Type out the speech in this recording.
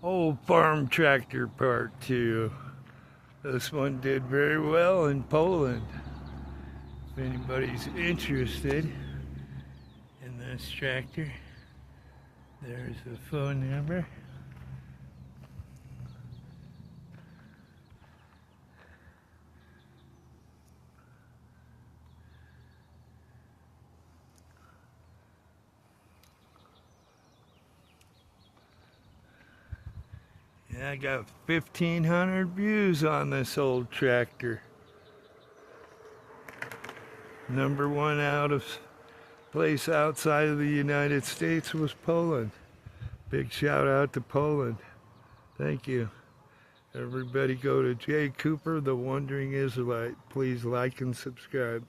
Old Farm Tractor Part 2. This one did very well in Poland. If anybody's interested in this tractor, there's the phone number. Yeah, I got 1,500 views on this old tractor. Number one out of place outside of the United States was Poland. Big shout out to Poland. Thank you. Everybody go to Jay Cooper, the Wandering Israelite. Please like and subscribe.